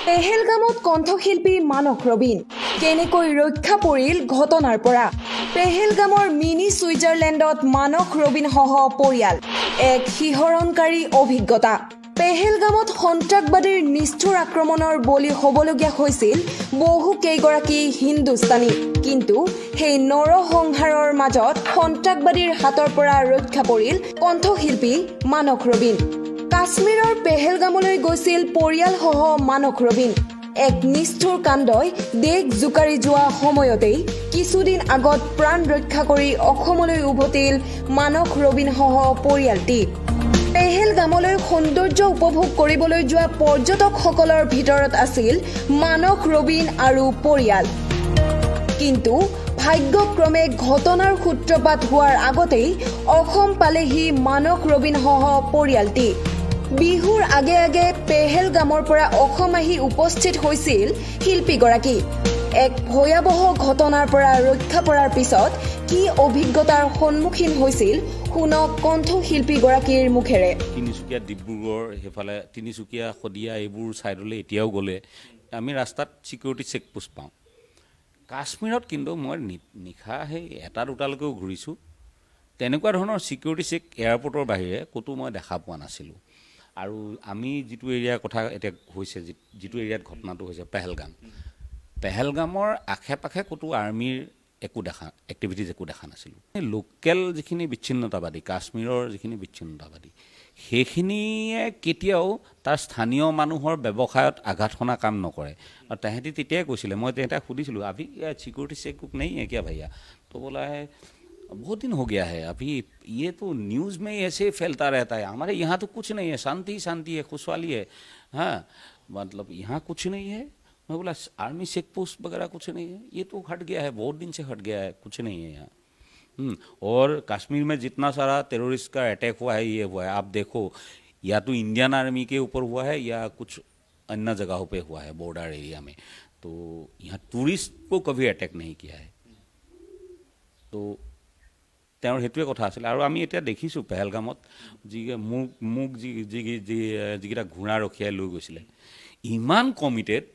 পেহেলগামত কণ্ঠশিল্পী মানস ৰবীন কেনেকৈ ৰক্ষা পৰিল ঘটনাৰ পৰা পেহেলগামৰ মিনি সুইজাৰলেণ্ডত মানস ৰবীনসহ পৰিয়াল এক শিহৰণকাৰী অভিজ্ঞতা পেহেলগামত সন্ত্ৰাসবাদীৰ নিষ্ঠুৰ আক্ৰমণৰ বলি হ'বলগীয়া হৈছিল বহু কেইগৰাকী হিন্দুস্তানী কিন্তু সেই নৰসংহাৰৰ মাজত সন্ত্ৰাসবাদীৰ হাতৰ পৰা ৰক্ষা পৰিল কণ্ঠশিল্পী মানস ৰবীন কাশ্মীৰৰ পেহেলগামলৈ গৈছিল পৰিয়ালসহ মানস ৰবীন এক নিষ্ঠুৰ কাণ্ডই দেশ জুকাৰি যোৱা সময়তেই কিছুদিন আগত প্ৰাণ ৰক্ষা কৰি অসমলৈ উভতিল মানস ৰবীনসহ পৰিয়ালটি পেহেলগামলৈ সৌন্দৰ্য উপভোগ কৰিবলৈ যোৱা পৰ্যটকসকলৰ ভিতৰত আছিল মানস ৰবীন আৰু পৰিয়াল কিন্তু ভাগ্যক্ৰমে ঘটনাৰ সূত্ৰপাত হোৱাৰ আগতেই অসম পালেহি মানস ৰবীনসহ পৰিয়ালটি বিহুৰ আগে আগে পেহেলগামৰ পৰা অসম আহি উপস্থিত হৈছিল শিল্পীগৰাকী এক ভয়াবহ ঘটনাৰ পৰা ৰক্ষা পৰাৰ পিছত কি অভিজ্ঞতাৰ সন্মুখীন হৈছিল শুনক কণ্ঠশিল্পীগৰাকীৰ মুখেৰে তিনিচুকীয়া ডিব্ৰুগড় হেফালে তিনিচুকীয়া খদিয়া এইবোৰ সাইডলৈ এতিয়াও গলে আমি ৰাস্তাত সিকিউৰিটি চেকপোষ্ট পাওঁ কাশ্মীৰত কিন্তু মই নিখা হে এটা দুটালৈকেও ঘূৰিছোঁ তেনেকুৱা ধৰণৰ সিকিউৰিটি চেক এয়াৰপৰ্টৰ বাহিৰে ক'তো মই দেখা পোৱা নাছিলোঁ আৰু আমি যেটো এৰিয়াৰ কথা এটা হৈছে যেটো এৰিয়াত ঘটনাটো হৈছে পেহেলগামৰ আখে-পাখে ক'তো আৰ্মিৰ একো দেখা এক্টিভিটিজ একো দেখা নাছিলোঁ লোকেল যিখিনি বিচ্ছিন্নতাবাদী কাশ্মীৰৰ যিখিনি বিচ্ছিন্নতাবাদী সেইখিনিয়ে কেতিয়াও তাৰ স্থানীয় মানুহৰ ব্যৱসায়ত আঘাত হনা কাম নকৰে আৰু তেহেঁতি তেতিয়াই কৈছিলে মই তেহেঁতক সুধিছিলোঁ আভি সিকিউৰিটি চেক कुक नहीं है क्या भैया तो बोला है बहुत दिन हो गया है अभी ये तो न्यूज़ में ऐसे फैलता रहता है हमारे यहाँ तो कुछ नहीं है शांति शांति है खुशहाली है हाँ मतलब यहाँ कुछ नहीं है मैं बोला आर्मी चेक पोस्ट वगैरह कुछ नहीं है ये तो हट गया है बहुत दिन से हट गया है कुछ नहीं है यहाँ और कश्मीर में जितना सारा टेररिस्ट का अटैक हुआ है ये हुआ है आप देखो या तो इंडियन आर्मी के ऊपर हुआ है या कुछ अन्य जगहों पे हुआ है बॉर्डर एरिया में तो यहाँ टूरिस्ट को कभी अटैक नहीं किया है तो তেওঁৰ হেতুৱে কথা আছিল আৰু আমি এতিয়া দেখিছোঁ পেহেলগামত যি মুক যিকেইটা ঘোঁৰা ৰখিয়াই লৈ গৈছিলে ইমান কমিটেড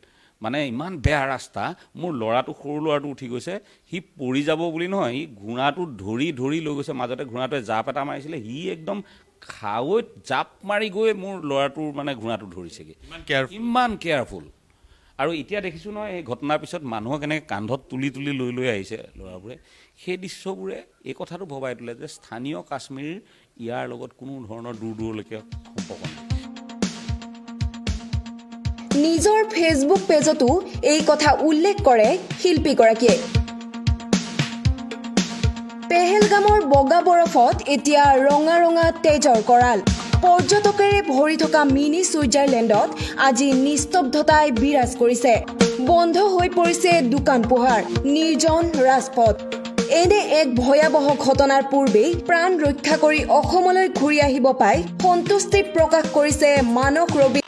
মানে ইমান বেয়া ৰাস্তা মোৰ ল'ৰাটো সৰু ল'ৰাটো উঠি গৈছে সি পৰি যাব বুলি নহয় সি ঘোঁৰাটো ধৰি লৈ গৈছে মাজতে ঘোঁৰাটোৱে জাপ এটা মাৰিছিলে সি একদম খাৱৈত জাপ মাৰি গৈ মোৰ ল'ৰাটোৰ মানে ঘোঁৰাটো ধৰিছেগৈ ইমান কেয়াৰফুল আৰু এতিয়া দেখিছোঁ নহয় এই ঘটনাৰ পিছত মানুহক এনেকৈ কান্ধত তুলি লৈ আহিছে ল'ৰাবোৰে সেই দৃশ্যবোৰে এই কথাটো ভবাই তোলে যে স্থানীয় কাশ্মীৰ ইয়াৰ লগত কোনো ধৰণৰ দূৰলৈকে সম্পৰ্ক নাই নিজৰ ফেচবুক পেজতো এই কথা উল্লেখ কৰে শিল্পীগৰাকীয়ে পেহেলগামৰ বগা বৰফত এতিয়া ৰঙা ৰঙা তেজৰ কৰাল পৰ্যটকেৰে ভৰি থকা মিনি সুইজাৰলেণ্ডত আজি নিস্তব্ধতাই বিৰাজ কৰিছে বন্ধ হৈ পৰিছে দোকান পোহাৰ নিৰ্জন ৰাজপথ এনে এক ভয়াবহ ঘটনাৰ পূৰ্বে প্ৰাণ ৰক্ষা কৰি অসমলৈ ঘূৰি আহিব পাই সন্তুষ্টি প্ৰকাশ কৰিছে মানস ৰবীন